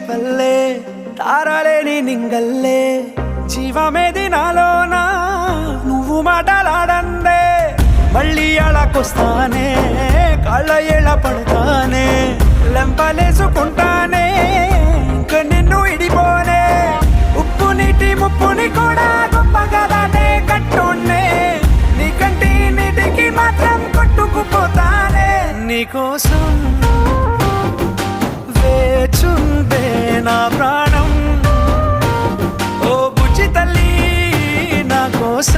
వల్లే తారలేని నింగల్లే జీవమేది నాలోనా నువ్వు మాటలాడందే మళ్ళీ అళకొస్తానే కాళ్ళ ఏళ్ళ పడతానే లెంపలేసుకుంటానే ఇంక నిన్ను ఇడిపోనే ఉప్పు నీటి ముప్పుని కూడా గొప్పగా దాటే కట్టునే నీ కంటి నీటికి మాత్రం కొట్టుకుపోతానే నీకోసం